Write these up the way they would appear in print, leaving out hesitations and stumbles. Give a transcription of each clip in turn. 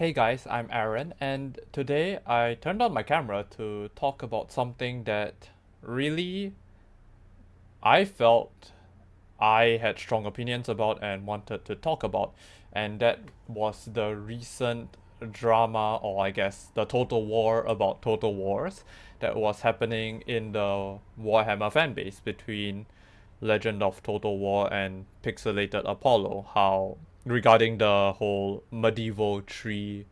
Hey guys, I'm Aaron, and today I turned on my camera to talk about something that really I felt I had strong opinions about and wanted to talk about, and that was the recent drama, or I guess the Total War about Total Wars, that was happening in the Warhammer fanbase between Legend of Total War and Pixelated Apollo, how regarding the whole medieval tree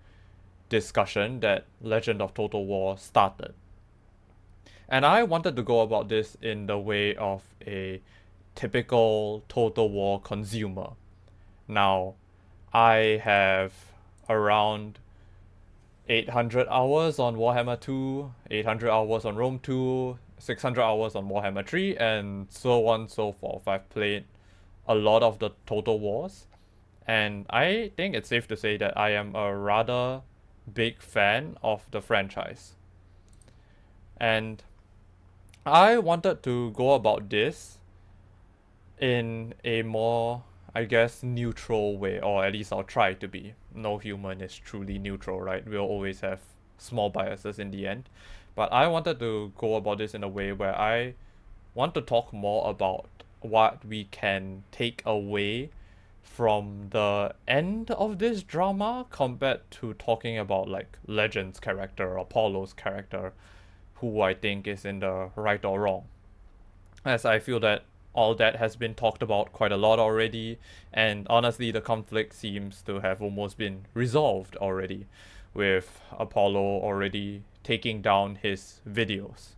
discussion that Legend of Total War started. And I wanted to go about this in the way of a typical Total War consumer. Now, I have around 800 hours on Warhammer 2, 800 hours on Rome 2, 600 hours on Warhammer 3, and so on and so forth. I've played a lot of the Total Wars, and I think it's safe to say that I am a rather big fan of the franchise. And I wanted to go about this in a more, I guess, neutral way, or at least I'll try to be. No human is truly neutral, right? We'll always have small biases in the end. But I wanted to go about this in a way where I want to talk more about what we can take away from the end of this drama compared to talking about like Legend's character or Apollo's character, who I think is in the right or wrong. As I feel that all that has been talked about quite a lot already, and honestly, the conflict seems to have almost been resolved already, with Apollo already taking down his videos.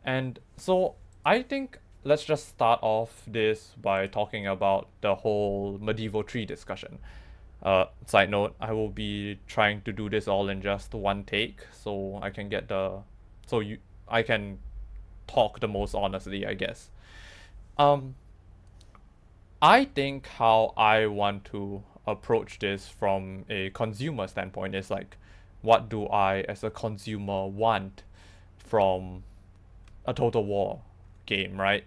And so I think let's just start off this by talking about the whole medieval tree discussion. Side note, I will be trying to do this all in just one take, so I can get the, so you, I can talk the most honestly, I guess. Um, I think how I want to approach this from a consumer standpoint is like, what do I as a consumer want from a Total War game, right?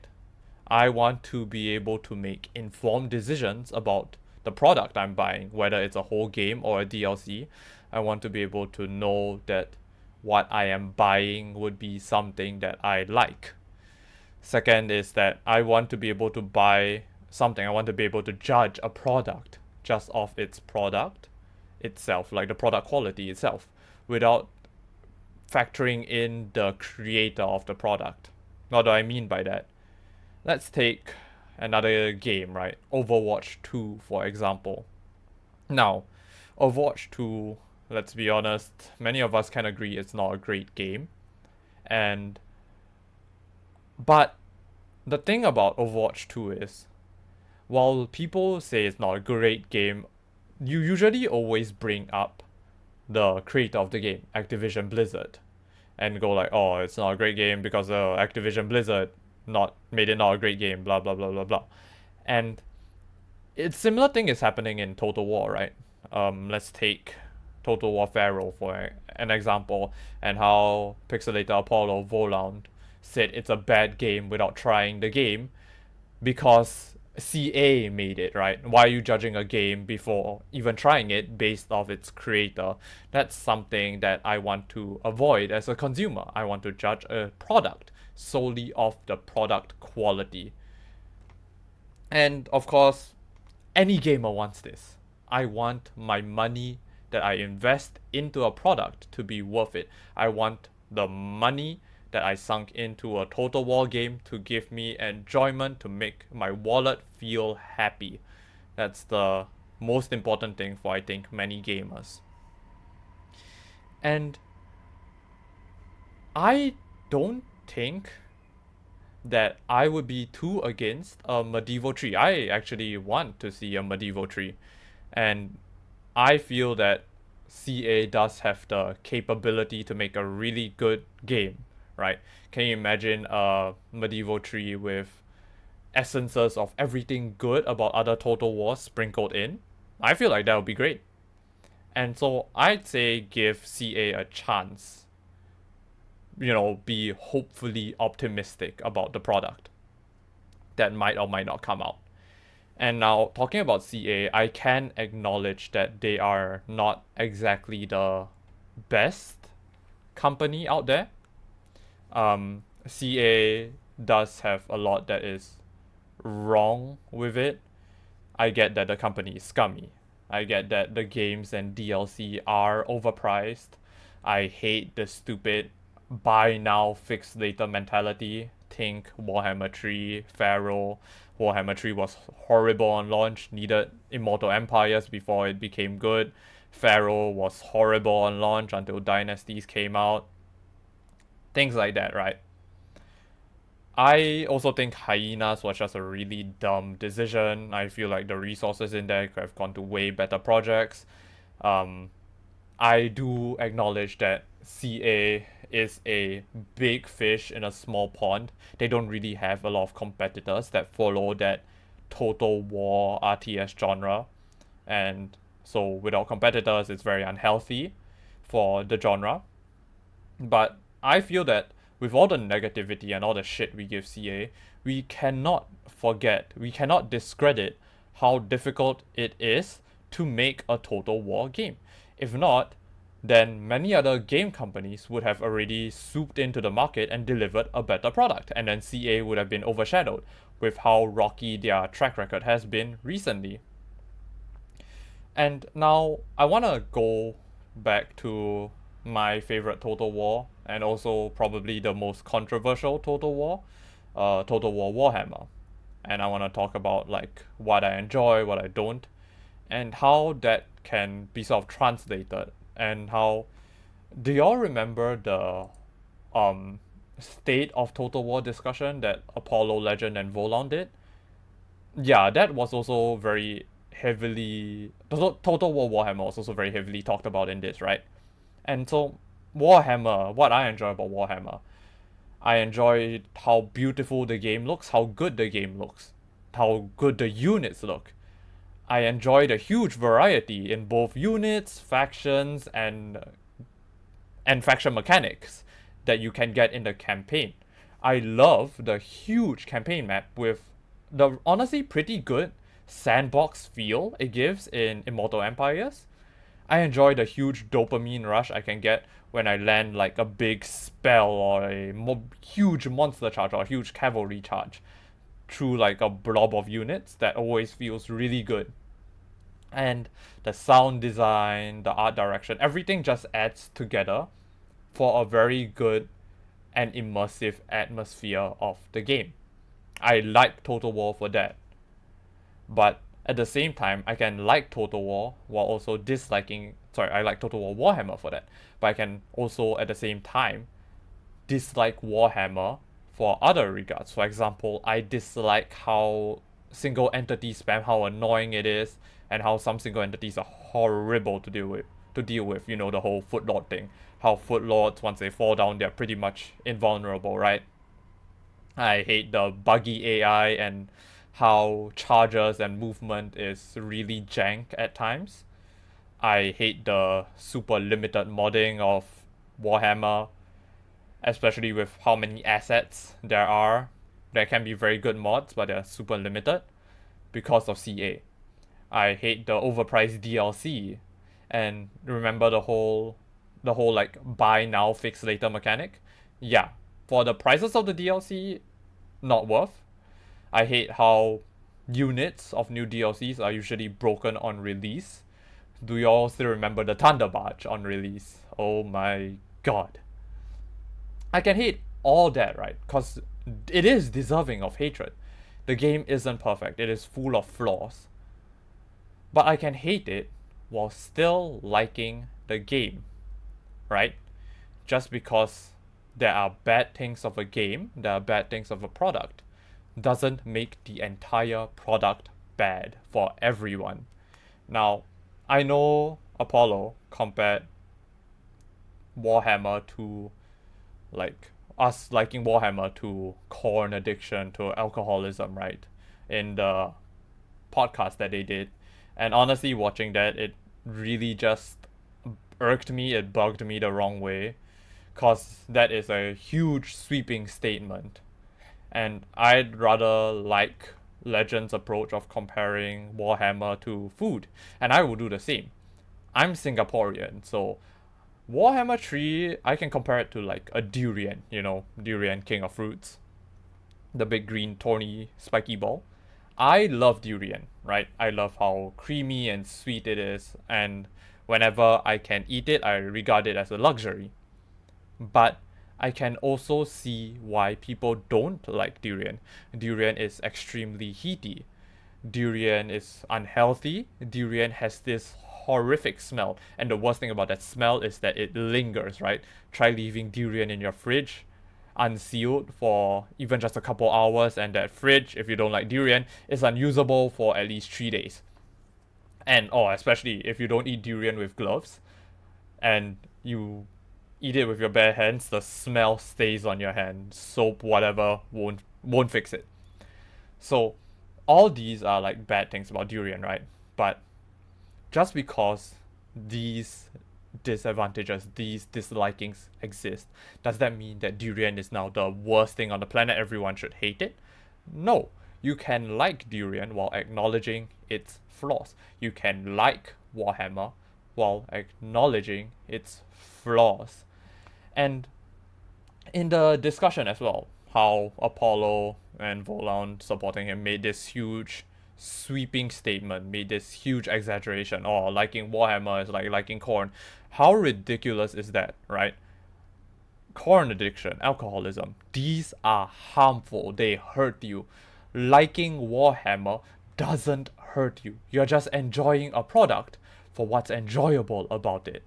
I want to be able to make informed decisions about the product I'm buying, whether it's a whole game or a DLC. I want to be able to know that what I am buying would be something that I like. Second is that I want to be able to buy something, I want to be able to judge a product just off its product itself, like the product quality itself, without factoring in the creator of the product. What do I mean by that? Let's take another game, right? Overwatch 2, for example. Now, Overwatch 2, let's be honest, many of us can agree it's not a great game. And but the thing about Overwatch 2 is, while people say it's not a great game, you usually always bring up the creator of the game, Activision Blizzard, and go like, oh, it's not a great game because Activision Blizzard not made it not a great game, blah blah blah blah blah. And it's similar thing is happening in Total War, right? Let's take Total War Pharaoh for an example, and how Pixelated Apollo Voland said it's a bad game without trying the game because CA made it, right? Why are you judging a game before even trying it based off its creator? That's something that I want to avoid as a consumer. I want to judge a product solely off the product quality. And of course, any gamer wants this. I want my money that I invest into a product to be worth it. I want the money that I sunk into a Total War game to give me enjoyment, to make my wallet feel happy. That's the most important thing for, I think, many gamers. And I don't think that I would be too against a medieval tree. I actually want to see a medieval tree. And I feel that CA does have the capability to make a really good game, right? Can you imagine a medieval tree with essences of everything good about other Total Wars sprinkled in? I feel like that would be great. And so I'd say give CA a chance. Be hopefully optimistic about the product that might or might not come out. And now, talking about CA, I can acknowledge that they are not exactly the best company out there. CA does have a lot that is wrong with it. I get that the company is scummy. I get that the games and DLC are overpriced. I hate the stupid buy now, fix later mentality. Think Warhammer 3, Pharaoh. Warhammer 3 was horrible on launch, needed Immortal Empires before it became good. Pharaoh was horrible on launch until Dynasties came out. Things like that, right? I also think Hyenas was just a really dumb decision. I feel like the resources in there could have gone to way better projects. Um, I do acknowledge that CA is a big fish in a small pond. They don't really have a lot of competitors that follow that total war RTS genre. And so without competitors, it's very unhealthy for the genre. But I feel that with all the negativity and all the shit we give CA, we cannot forget, we cannot discredit how difficult it is to make a Total War game. If not, then many other game companies would have already swooped into the market and delivered a better product, and then CA would have been overshadowed with how rocky their track record has been recently. And now I want to go back to my favorite Total War and also probably the most controversial Total War, Total War Warhammer. And I want to talk about like what I enjoy, what I don't, and how that can be sort of translated and how do y'all remember the um state of Total War discussion that Apollo Legend and Volon did? Yeah, that was also very heavily Total War Warhammer was also very heavily talked about in this, right? And so Warhammer, what I enjoy about Warhammer, I enjoy how beautiful the game looks, how good the game looks, how good the units look. I enjoy the huge variety in both units, factions, and faction mechanics that you can get in the campaign. I love the huge campaign map with the honestly pretty good sandbox feel it gives in Immortal Empires. I enjoy the huge dopamine rush I can get when I land like a big spell or a huge monster charge or a huge cavalry charge through like a blob of units that always feels really good. And the sound design, the art direction, everything just adds together for a very good and immersive atmosphere of the game. I like Total War for that. But at the same time, I can like Total War while also disliking. Sorry, I like Total War Warhammer for that. But I can also at the same time dislike Warhammer for other regards. For example, I dislike how single entity spam, how annoying it is, and how some single entities are horrible to deal with. You know, the whole Footlord thing. How Footlords, once they fall down, they're pretty much invulnerable, right? I hate the buggy AI and how charges and movement is really jank at times. I hate the super limited modding of Warhammer, especially with how many assets there are. There can be very good mods, but they're super limited because of CA. I hate the overpriced DLC, and remember the whole like buy now fix later mechanic. Yeah, for the prices of the DLC, not worth. I hate how units of new DLCs are usually broken on release. Do you all still remember the Thunder Barge on release? Oh my god. I can hate all that, right? Because it is deserving of hatred. The game isn't perfect, it is full of flaws. But I can hate it while still liking the game, right? Just because there are bad things of a game, there are bad things of a product, doesn't make the entire product bad for everyone. Now, I know Apollo compared Warhammer to like us liking Warhammer to corn addiction, to alcoholism, right? In the podcast that they did. And honestly, watching that, it really just irked me, it bugged me the wrong way. Because that is a huge sweeping statement. And I'd rather like Legend's approach of comparing Warhammer to food, and I will do the same. I'm Singaporean, so Warhammer 3, I can compare it to like a durian, durian king of fruits, the big green thorny spiky ball. I love durian, right? I love how creamy and sweet it is, and whenever I can eat it, I regard it as a luxury. But I can also see why people don't like durian. Durian is extremely heaty. Durian is unhealthy. Durian has this horrific smell. And the worst thing about that smell is that it lingers, right? Try leaving durian in your fridge unsealed for even just a couple hours, and that fridge, if you don't like durian, is unusable for at least 3 days. And especially if you don't eat durian with gloves and you eat it with your bare hands, the smell stays on your hand. Soap, whatever, won't fix it. So all these are like bad things about durian, right? But just because these disadvantages, these dislikings exist, does that mean that durian is now the worst thing on the planet? Everyone should hate it? No. You can like durian while acknowledging its flaws. You can like Warhammer while acknowledging its flaws. And in the discussion as well, how Apollo and Volan supporting him made this huge sweeping statement, made this huge exaggeration. Liking Warhammer is like liking corn. How ridiculous is that, right? Corn addiction, alcoholism, these are harmful. They hurt you. Liking Warhammer doesn't hurt you. You're just enjoying a product for what's enjoyable about it,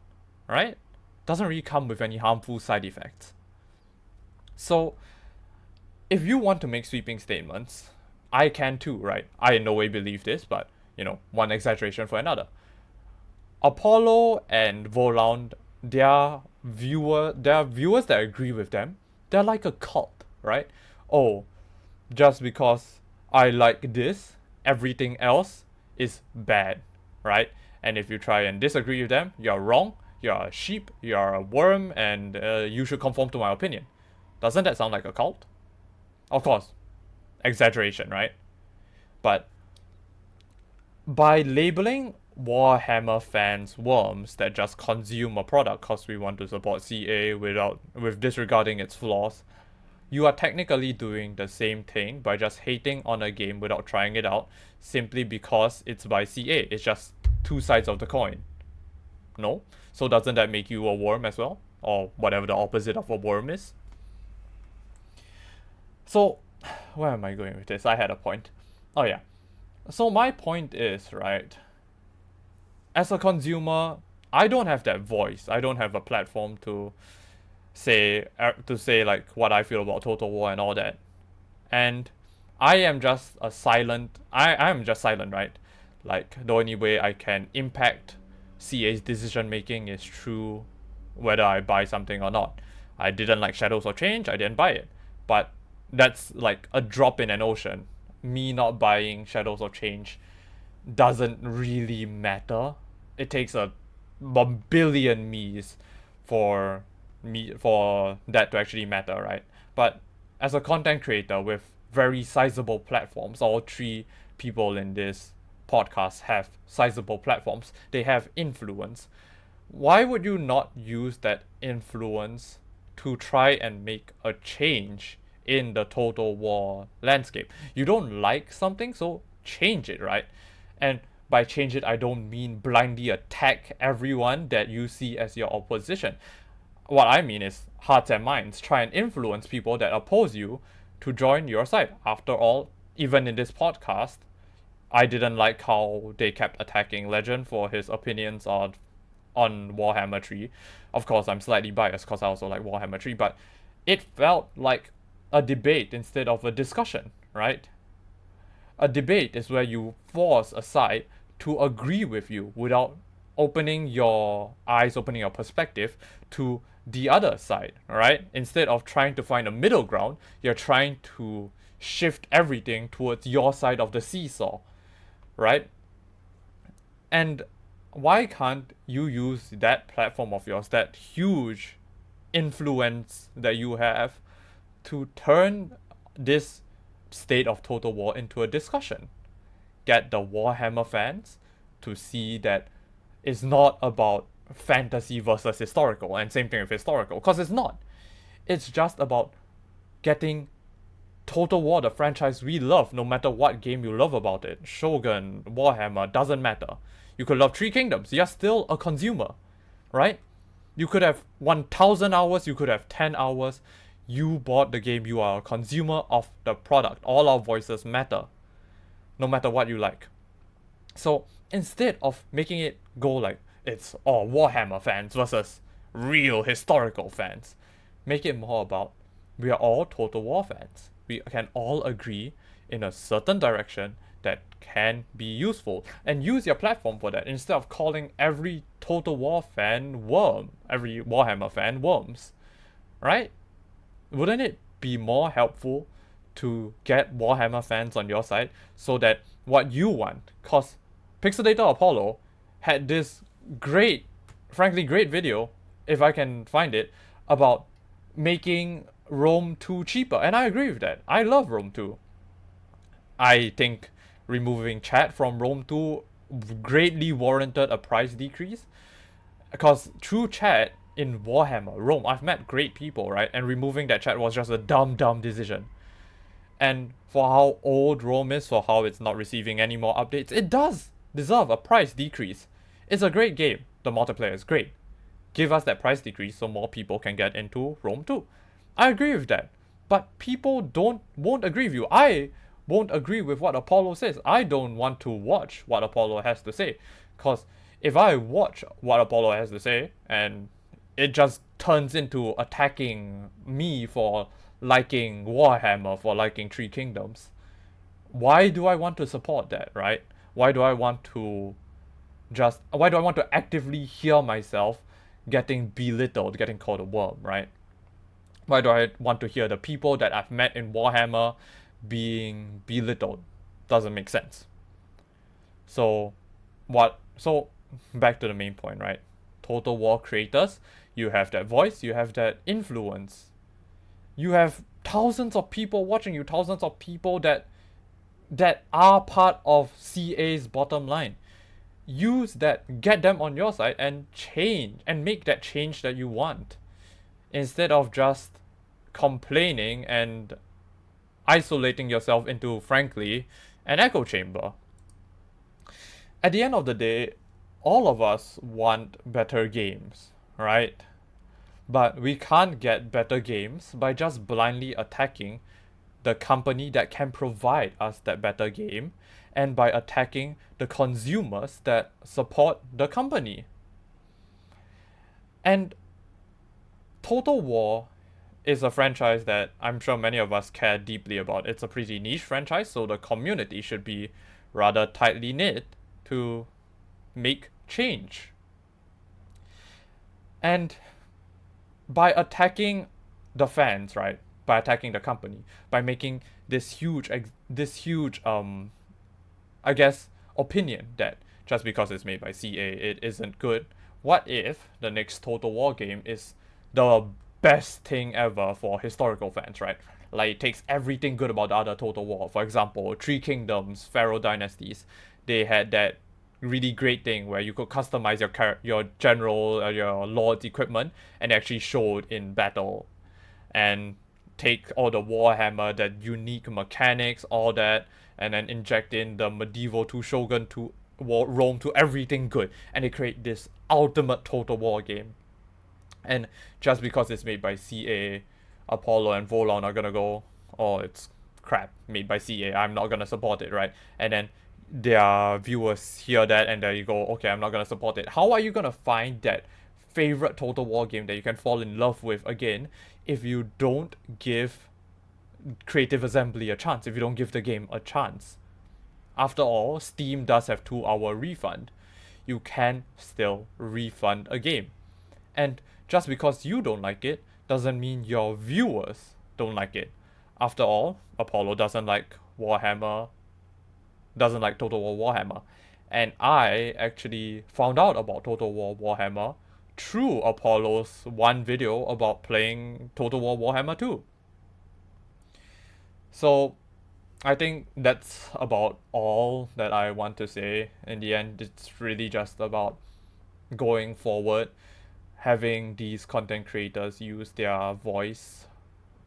right? Doesn't really come with any harmful side effects. So, if you want to make sweeping statements, I can too, right? I in no way believe this, but one exaggeration for another. Apollo and Voland, there are viewers that agree with them. They're like a cult, right? Oh, just because I like this, everything else is bad, right? And if you try and disagree with them, you're wrong, you're a sheep, you're a worm, and you should conform to my opinion. Doesn't that sound like a cult? Of course, exaggeration, right? But by labeling Warhammer fans worms that just consume a product because we want to support CA with disregarding its flaws, you are technically doing the same thing by just hating on a game without trying it out simply because it's by CA. It's just two sides of the coin. No? So doesn't that make you a worm as well? Or whatever the opposite of a worm is? So, where am I going with this? I had a point. Oh yeah. So my point is, right, as a consumer, I don't have that voice. I don't have a platform to say like what I feel about Total War and all that. And I am just silent, right? Like the only way I can impact CA's decision making is through whether I buy something or not. I didn't like Shadows of Change, I didn't buy it. But that's like a drop in an ocean. Me not buying Shadows of Change doesn't really matter. It takes a billion me's for that to actually matter, right? But as a content creator with very sizable platforms, all three people in this podcast have sizable platforms. They have influence. Why would you not use that influence to try and make a change in the Total War landscape? You don't like something, so change it, right? And by change it, I don't mean blindly attack everyone that you see as your opposition. What I mean is hearts and minds. Try and influence people that oppose you to join your side. After all, even in this podcast, I didn't like how they kept attacking Legend for his opinions on Warhammer 3. Of course, I'm slightly biased because I also like Warhammer 3, but it felt like a debate instead of a discussion, right? A debate is where you force a side to agree with you without opening your eyes, opening your perspective to the other side, right? Instead of trying to find a middle ground, you're trying to shift everything towards your side of the seesaw, right? And why can't you use that platform of yours, that huge influence that you have, to turn this state of Total War into a discussion. Get the Warhammer fans to see that it's not about fantasy versus historical, and same thing with historical, because it's not. It's just about getting Total War, the franchise we love, no matter what game you love about it. Shogun, Warhammer, doesn't matter. You could love Three Kingdoms, you're still a consumer, right? You could have 1,000 hours, you could have 10 hours. You bought the game, you are a consumer of the product. All our voices matter, no matter what you like. So instead of making it go like it's all Warhammer fans versus real historical fans, make it more about we are all Total War fans. We can all agree in a certain direction that can be useful, and use your platform for that instead of calling every Total War fan worm, every Warhammer fan worms, right? Wouldn't it be more helpful to get Warhammer fans on your side so that what you want, cause Pixelated Apollo had this great, frankly great video, if I can find it, about making Rome 2 cheaper, and I agree with that. I love Rome 2. I think removing chat from Rome 2 greatly warranted a price decrease, because through chat in Warhammer Rome, I've met great people, right? And removing that chat was just a dumb decision. And for how old Rome is, for how it's not receiving any more updates, it does deserve a price decrease. It's a great game. The multiplayer is great. Give us that price decrease so more people can get into Rome 2. I agree with that. But people won't agree with you. I won't agree with what Apollo says. I don't want to watch what Apollo has to say. Because if I watch what Apollo has to say and it just turns into attacking me for liking Warhammer, for liking Three Kingdoms, why do I want to support that, right? Why do I want to actively hear myself getting belittled, getting called a worm, right? Why do I want to hear the people that I've met in Warhammer being belittled? Doesn't make sense. So back to the main point, right? Total War creators, you have that voice, you have that influence. You have thousands of people watching you, thousands of people that are part of CA's bottom line. Use that, get them on your side and change and make that change that you want, instead of just complaining and isolating yourself into, frankly, an echo chamber. At the end of the day, all of us want better games, right? But we can't get better games by just blindly attacking the company that can provide us that better game, and by attacking the consumers that support the company. And Total War is a franchise that I'm sure many of us care deeply about. It's a pretty niche franchise, so the community should be rather tightly knit to make change. And by attacking the fans, right? By attacking the company, by making this huge I guess, opinion that just because it's made by CA, it isn't good. What if the next Total War game is the best thing ever for historical fans, right? Like, it takes everything good about the other Total War. For example, Three Kingdoms, Pharaoh Dynasties, they had that really great thing where you could customize your general, your lord's equipment, and actually show it in battle. And take all the Warhammer, that unique mechanics, all that, and then inject in the medieval to Shogun to Rome to everything good, and they create this ultimate Total War game. And just because it's made by CA, Apollo and Volon are gonna go, oh, it's crap, made by CA, I'm not gonna support it, right? And then their viewers hear that and they go, okay, I'm not gonna support it. How are you gonna find that favorite Total War game that you can fall in love with again if you don't give Creative Assembly a chance, if you don't give the game a chance? After all, Steam does have 2-hour refund. You can still refund a game. And just because you don't like it doesn't mean your viewers don't like it. After all, Apollo doesn't like Warhammer, doesn't like Total War Warhammer. And I actually found out about Total War Warhammer through Apollo's one video about playing Total War Warhammer 2. So I think that's about all that I want to say. In the end, it's really just about going forward, having these content creators use their voice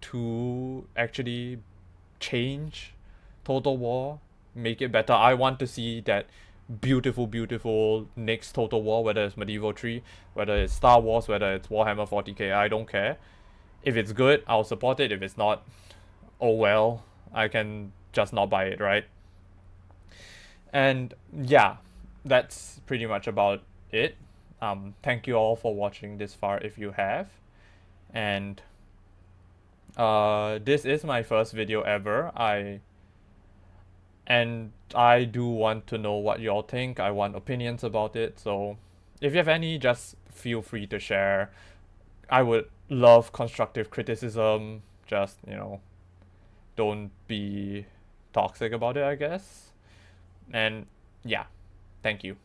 to actually change Total War, make it better. I want to see that beautiful, beautiful next Total War, whether it's Medieval 3, whether it's Star Wars, whether it's Warhammer 40k, I don't care. If it's good, I'll support it. If it's not, oh well, I can just not buy it, right? And yeah, that's pretty much about it. Thank you all for watching this far if you have. And this is my first video ever. I do want to know what y'all think. I want opinions about it. So if you have any, just feel free to share. I would love constructive criticism. Just, don't be toxic about it, I guess. And yeah, thank you.